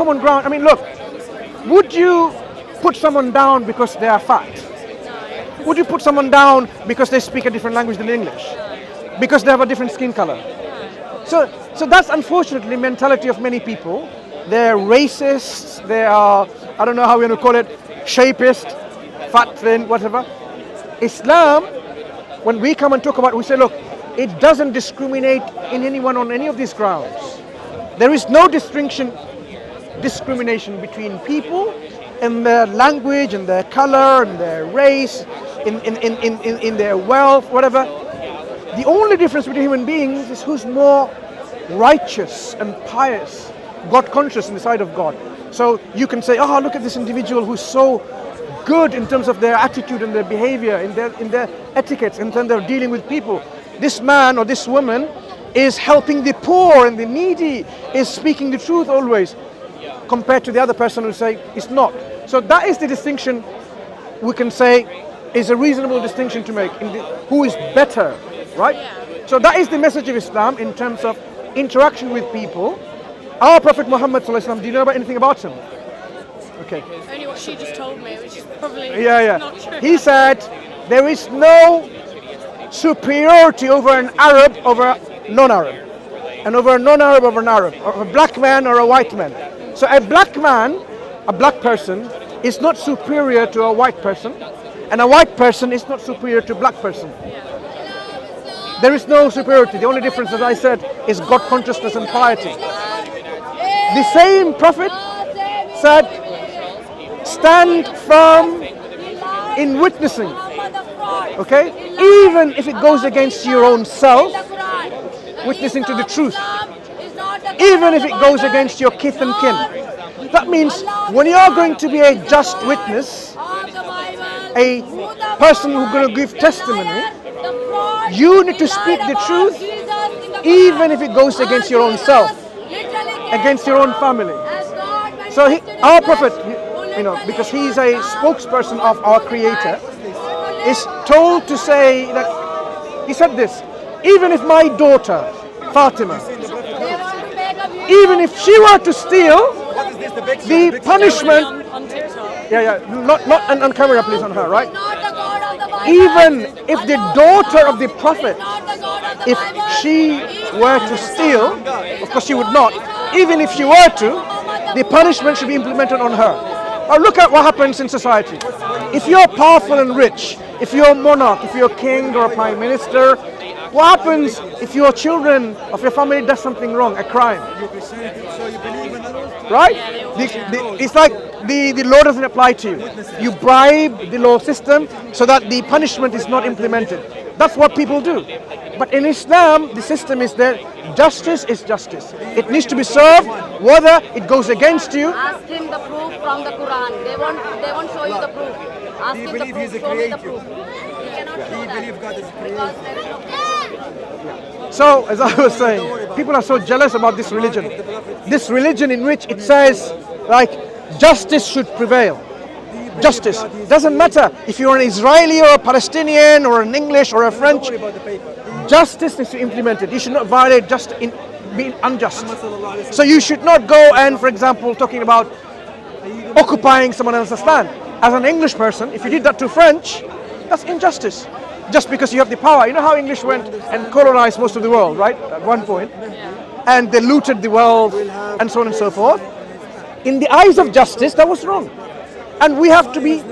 common ground. I mean, look, would you put someone down because they are fat? Would you put someone down because they speak a different language than English? Because they have a different skin color? So that's unfortunately the mentality of many people. They're racists, they are, I don't know how we're going to call it, shapist, fat, thin, whatever. Islam, when we come and talk about it, we say, look, it doesn't discriminate in anyone on any of these grounds. There is no discrimination between people in their language, in their color, in their race, in their wealth, whatever. The only difference between human beings is who's more righteous and pious, God conscious in the sight of God. So you can say, oh, look at this individual who's so good in terms of their attitude and their behavior, in their etiquettes, in terms of dealing with people. This man or this woman is helping the poor and the needy, is speaking the truth always, compared to the other person who say it's not. So that is the distinction we can say is a reasonable distinction to make, in who is better, right? So that is the message of Islam in terms of interaction with people. Our Prophet Muhammad sallallahu alaihi wasallam, do you know about anything about him? Okay. Only what she just told me, which is probably not true. He said there is no superiority over an Arab over a non-Arab, and over a non-Arab over an Arab, or a black man or a white man. So a black man, a black person, is not superior to a white person, and a white person is not superior to a black person. There is no superiority. The only difference, as I said, is God consciousness and piety. The same Prophet said, stand firm in witnessing, okay? Even if it goes against your own self, witnessing to the truth. Even if it goes against your kith and kin. That means when you are going to be a just witness, a person who's going to give testimony, you need to speak the truth even if it goes against your own self, against your own family. So our Prophet, because he's a spokesperson of our Creator, is told to say that, he said this, even if my daughter, Fatima, even if she were to steal, the punishment, not on camera please, on her, right? Even if the daughter of the Prophet, if she were to steal, of course she would not, even if she were to, the punishment should be implemented on her. Now look at what happens in society. If you're powerful and rich, if you're a monarch, if you're a king or a prime minister, what happens if your children of your family does something wrong, a crime? Right? It's like the law doesn't apply to you. You bribe the law system so that the punishment is not implemented. That's what people do. But in Islam, the system is there. Justice is justice. It needs to be served, whether it goes against you. Ask him the proof from the Quran. They won't show you the proof. Ask him the proof. Show me the proof. He cannot show that. God is a creator. Because there is no proof. So, as I was saying, people are so jealous about this religion. This religion in which it says, like, justice should prevail. Justice. Doesn't matter if you're an Israeli or a Palestinian or an English or a French. Justice is implemented. You should not violate being unjust. So you should not go and, for example, talking about occupying someone else's land. As an English person, if you did that to French, that's injustice. Just because you have the power. You know how English went and colonized most of the world, right? At one point. And they looted the world and so on and so forth. In the eyes of justice, that was wrong. And we have to be,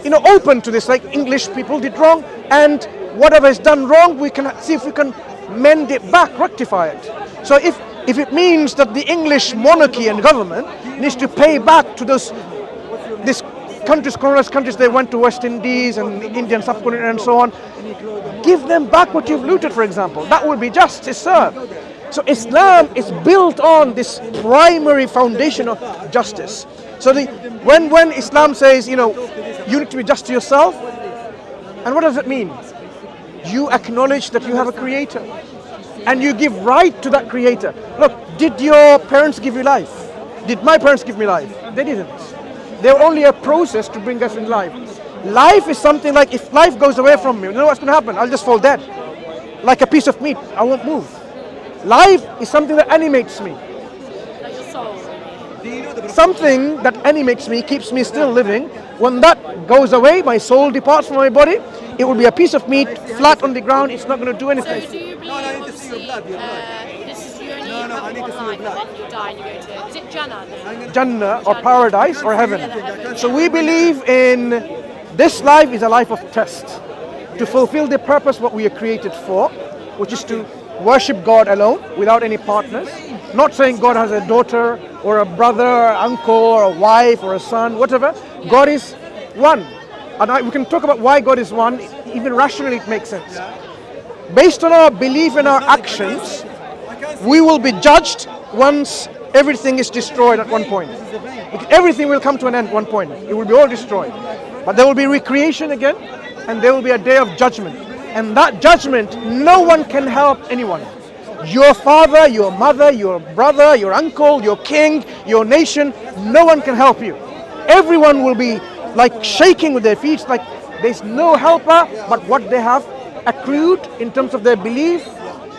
open to this. Like English people did wrong, and whatever is done wrong, we can see if we can mend it back, rectify it. So if it means that the English monarchy and government needs to pay back to these colonized countries, they went to West Indies and Indian subcontinent and so on, give them back what you've looted, for example. That would be justice served. So Islam is built on this primary foundation of justice. So when Islam says, you need to be just to yourself, and what does it mean? You acknowledge that you have a creator, and you give right to that creator. Look, did your parents give you life? Did my parents give me life? They didn't. They were only a process to bring us in life. Life is something like, if life goes away from me, you know what's going to happen? I'll just fall dead. Like a piece of meat, I won't move. Life is something that animates me. Like your soul. Do you know something that animates me, keeps me still living. When that goes away, my soul departs from my body, it will be a piece of meat flat on the ground. It's not going to do anything. So do you believe, obviously, this is you only have one life, and then you die and you go to, is it Jannah then? Jannah or paradise or heaven. So we believe in this life is a life of test to fulfill the purpose what we are created for, which is to worship God alone without any partners. Not saying God has a daughter or a brother or uncle or a wife or a son, whatever. God is one. And we can talk about why God is one. Even rationally it makes sense. Based on our belief and our actions, we will be judged once everything is destroyed at one point. Everything will come to an end at one point. It will be all destroyed. But there will be recreation again, and there will be a day of judgment. And that judgment, no one can help anyone. Your father, your mother, your brother, your uncle, your king, your nation, no one can help you. Everyone will be like shaking with their feet, like there's no helper but what they have accrued in terms of their belief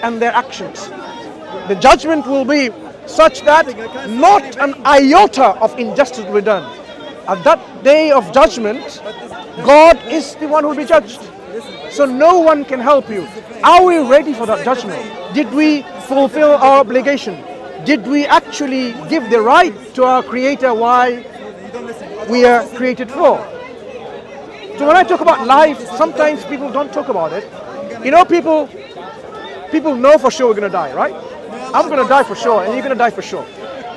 and their actions. The judgment will be such that not an iota of injustice will be done. At that day of judgment, God is the one who will be judged. So no one can help you. Are we ready for that judgment? Did we fulfill our obligation? Did we actually give the right to our Creator why we are created for? So when I talk about life, sometimes people don't talk about it. You know, people know for sure we're going to die, right? I'm going to die for sure, and you're going to die for sure.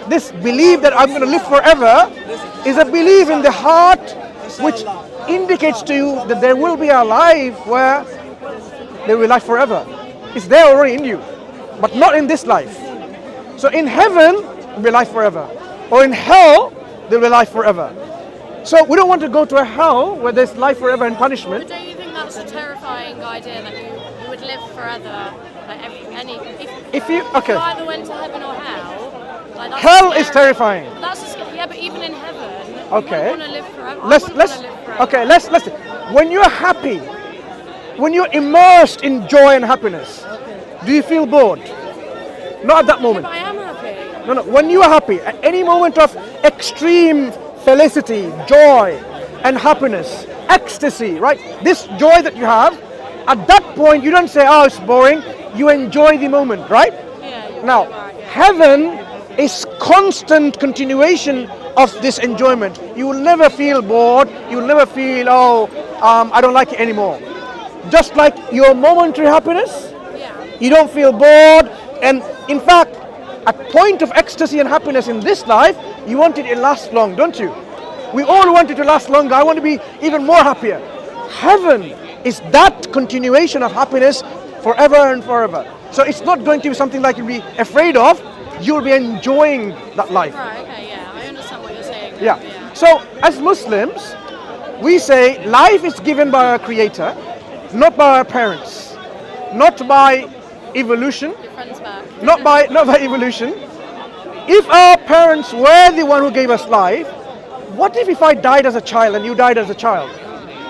This belief that I'm going to live forever is a belief in the heart which indicates to you that there will be a life where there will be life forever. It's there already in you, but not in this life. So in heaven, there will be life forever. Or in hell, there will be life forever. So we don't want to go to a hell where there's life forever and punishment. But don't you think that's a terrifying idea, that you would live forever? Like if you either went to heaven or hell, like that's hell is terrifying. But that's just, yeah, but even in heaven, okay. you want to live forever. Let's when you're happy, when you're immersed in joy and happiness, do you feel bored? Not at that moment. Yeah, but I am happy. No, when you are happy, at any moment of extreme felicity, joy and happiness, ecstasy, right? This joy that you have, at that point you don't say, oh, it's boring. You enjoy the moment, right? Yeah, now, heaven is constant continuation of this enjoyment. You will never feel bored. You will never feel, I don't like it anymore. Just like your momentary happiness, you don't feel bored. And in fact, at point of ecstasy and happiness in this life, you want it to last long, don't you? We all want it to last longer. I want to be even more happier. Heaven is that continuation of happiness forever and forever. So it's not going to be something like you'll be afraid of. You'll be enjoying that life. Right, okay, yeah. I understand what you're saying. Yeah. So as Muslims, we say life is given by our Creator, not by our parents, not by evolution, Your friend's back. not by evolution. If our parents were the one who gave us life, what if I died as a child and you died as a child?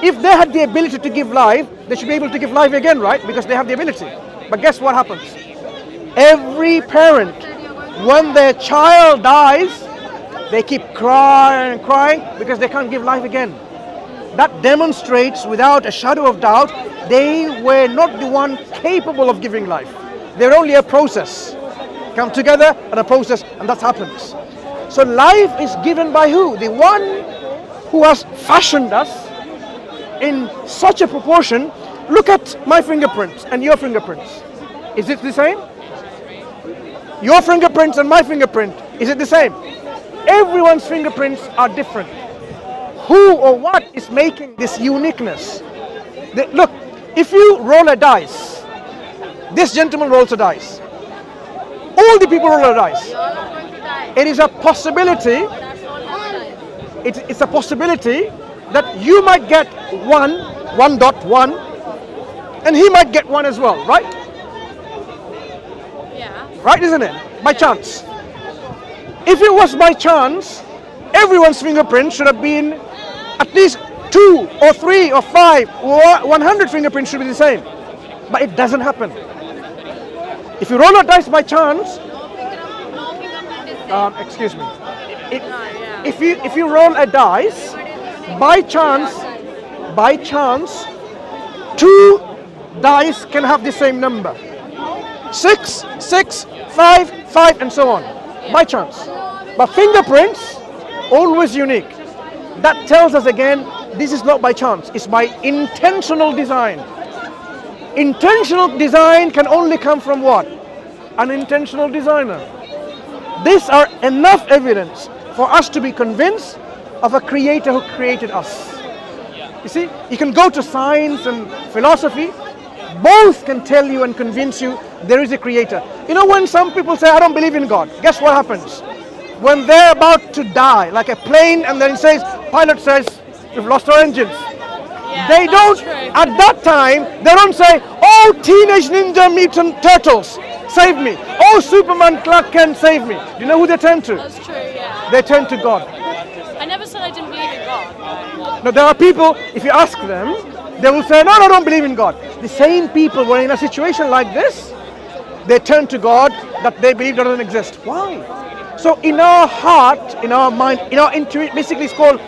If they had the ability to give life, they should be able to give life again, right? Because they have the ability. But guess what happens? Every parent, when their child dies, they keep crying and crying because they can't give life again. That demonstrates without a shadow of doubt, they were not the one capable of giving life. They're only a process. Come together and a process, and that happens. So life is given by who? The one who has fashioned us in such a proportion. Look at my fingerprints and your fingerprints. Is it the same? Your fingerprints and my fingerprint, is it the same? Everyone's fingerprints are different. Who or what is making this uniqueness? Look, if you roll a dice, this gentleman rolls a dice. All the people roll a dice. It is a possibility. It's a possibility that you might get 1.1, and he might get 1 as well, right? Yeah. Right, isn't it? By chance. If it was by chance, everyone's fingerprint should have been at least 2 or 3 or 5 or 100 fingerprints should be the same. But it doesn't happen. If you roll a dice by chance, excuse me. If you roll a dice, by chance, two dice can have the same number. 6, 6, 5, 5, and so on. By chance. But fingerprints, always unique. That tells us again, this is not by chance, it's by intentional design. Intentional design can only come from what? An intentional designer. These are enough evidence for us to be convinced of a creator who created us. You see, you can go to science and philosophy, both can tell you and convince you there is a creator. You know, when some people say, I don't believe in God, guess what happens? When they're about to die, like a plane, and then it says, pilot says, we've lost our engines. They don't, at that time, they don't say, oh, Teenage Ninja Mutant Turtles, save me. Oh, Superman Clark Kent, save me. Do you know who they turn to? That's true, yeah. They turn to God. I never said I didn't believe in God. Now, there are people, if you ask them, they will say, no, I don't believe in God. The same people, when in a situation like this, they turn to God that they believe doesn't exist. Why? So in our heart, in our mind, in our intuition, basically it's called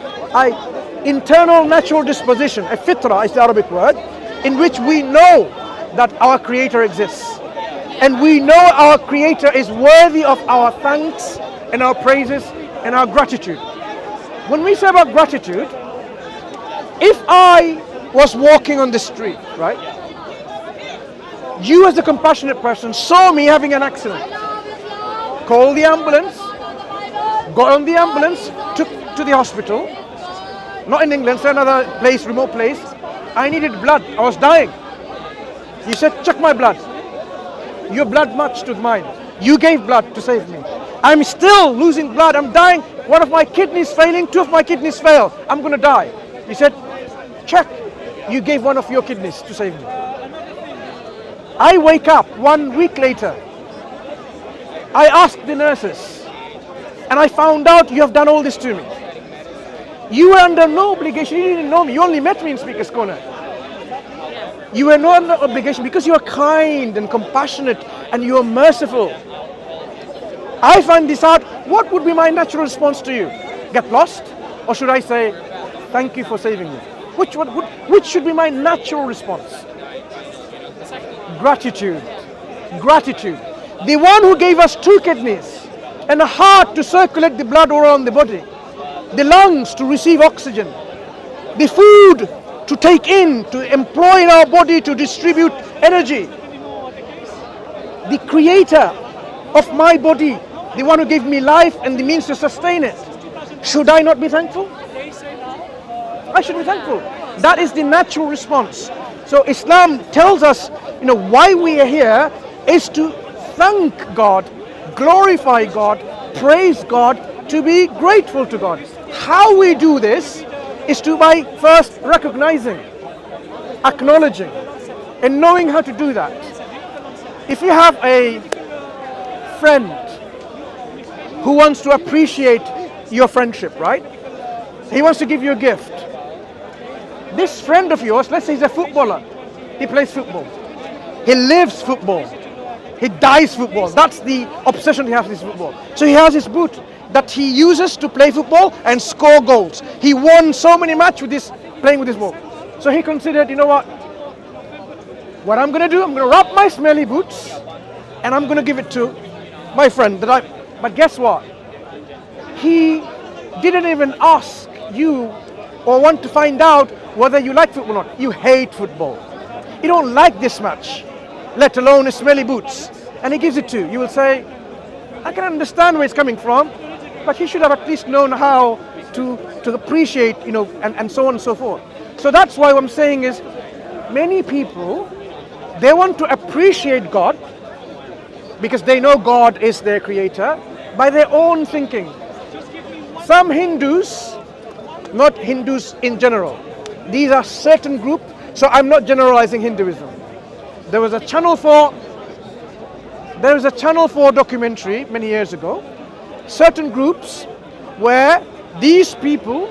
internal natural disposition, a fitra is the Arabic word, in which we know that our Creator exists. And we know our Creator is worthy of our thanks and our praises and our gratitude. When we say about gratitude, if I was walking on the street, right? You as a compassionate person saw me having an accident. Call the ambulance, got on the ambulance, took to the hospital. Not in England, so another place, remote place. I needed blood, I was dying. You said, check my blood. Your blood matched with mine. You gave blood to save me. I'm still losing blood, I'm dying. One of my kidneys failing, two of my kidneys fail. I'm gonna die. You said, check. You gave one of your kidneys to save me. I wake up 1 week later. I asked the nurses, and I found out you have done all this to me. You were under no obligation, you didn't know me, you only met me in Speakerscorner. You were not under obligation because you are kind and compassionate and you are merciful. I find this out, what would be my natural response to you? Get lost? Or should I say, thank you for saving me? Which should be my natural response? Gratitude. Gratitude. The one who gave us 2 kidneys and a heart to circulate the blood around the body, the lungs to receive oxygen, the food to take in, to employ in our body to distribute energy. The creator of my body, the one who gave me life and the means to sustain it. Should I not be thankful? I should be thankful. That is the natural response. So Islam tells us, why we are here is to thank God, glorify God, praise God, to be grateful to God. How we do this is by first recognizing, acknowledging, and knowing how to do that. If you have a friend who wants to appreciate your friendship, right? He wants to give you a gift. This friend of yours, let's say he's a footballer. He plays football. He lives football. He dies football. That's the obsession he has with football. So he has his boot that he uses to play football and score goals. He won so many matches with this, playing with this ball. So he considered, what I'm going to do, I'm going to wrap my smelly boots and I'm going to give it to my friend. But guess what? He didn't even ask you or want to find out whether you like football or not. You hate football. You don't like this much, let alone smelly boots. And he gives it to you. You will say, I can understand where it's coming from, but he should have at least known how to appreciate, and so on and so forth. So that's why what I'm saying is, many people, they want to appreciate God because they know God is their creator by their own thinking. Some Hindus, not Hindus in general, these are certain group, so I'm not generalizing Hinduism. There was a Channel 4 documentary many years ago, certain groups where these people,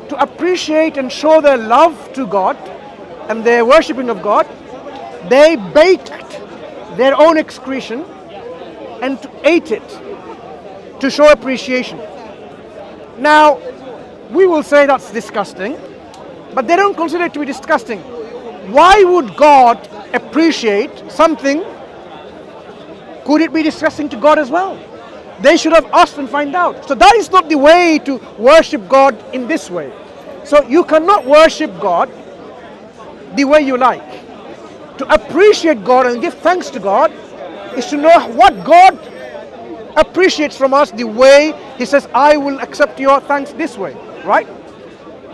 to appreciate and show their love to God and their worshipping of God, they baked their own excretion and ate it to show appreciation. Now, we will say that's disgusting, but they don't consider it to be disgusting. Why would God appreciate something? Could it be disgusting to God as well? They should have asked and find out. So that is not the way to worship God in this way. So you cannot worship God the way you like. To appreciate God and give thanks to God is to know what God appreciates from us, the way He says, I will accept your thanks this way, right?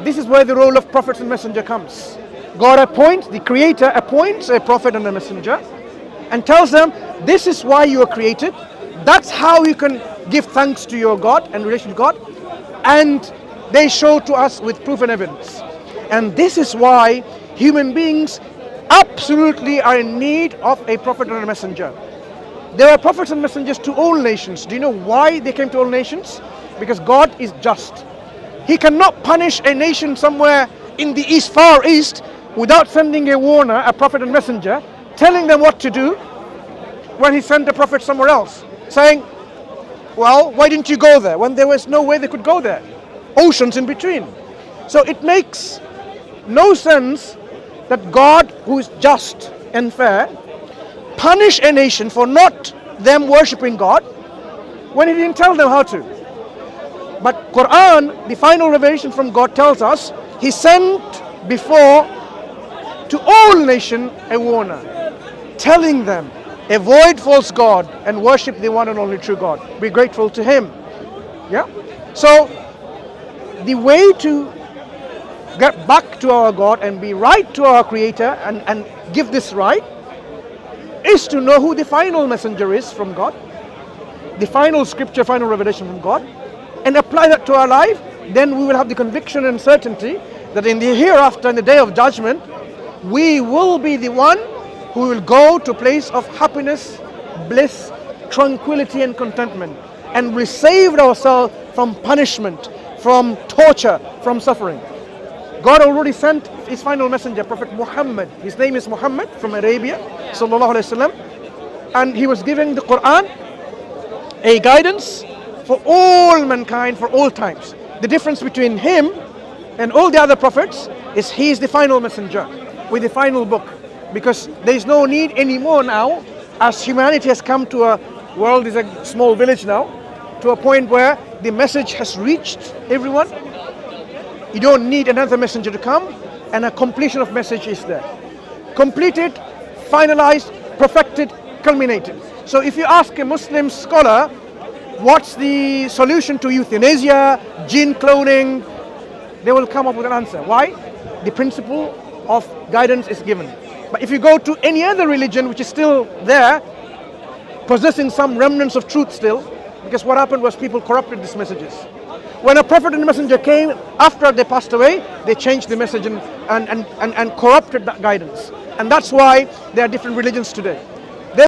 This is where the role of prophet and messenger comes. God appoints, the Creator appoints a prophet and a messenger and tells them, this is why you are created. That's how you can give thanks to your God and relation to God. And they show to us with proof and evidence. And this is why human beings absolutely are in need of a prophet and a messenger. There are prophets and messengers to all nations. Do you know why they came to all nations? Because God is just. He cannot punish a nation somewhere in the east, far east, without sending a warner, a prophet and messenger, telling them what to do when He sent a prophet somewhere else, saying, well, why didn't you go there? When there was no way they could go there. Oceans in between. So it makes no sense that God, who is just and fair, punish a nation for not them worshipping God when He didn't tell them how to. But Quran, the final revelation from God, tells us He sent before to all nations a warner, telling them, avoid false God and worship the one and only true God. Be grateful to Him. Yeah? So the way to get back to our God and be right to our Creator and give this right is to know who the final messenger is from God, the final scripture, final revelation from God, and apply that to our life. Then we will have the conviction and certainty that in the hereafter, in the day of judgment, we will be the one who will go to a place of happiness, bliss, tranquility and contentment, and we saved ourselves from punishment, from torture, from suffering. God already sent His final messenger, Prophet Muhammad. His name is Muhammad from Arabia, sallallahu alaihi wasallam, and he was giving the Quran a guidance for all mankind, for all times. The difference between him and all the other prophets is he is the final messenger with the final book, because there is no need anymore now, as humanity has come to a world is a small village now, to a point where the message has reached everyone. You don't need another messenger to come, and a completion of message is there. Completed, finalized, perfected, culminated. So if you ask a Muslim scholar, what's the solution to euthanasia, gene cloning, they will come up with an answer. Why? The principle of guidance is given. But if you go to any other religion which is still there, possessing some remnants of truth still, because what happened was people corrupted these messages. When a prophet and a messenger came, after they passed away, they changed the message and corrupted that guidance. And that's why there are different religions today.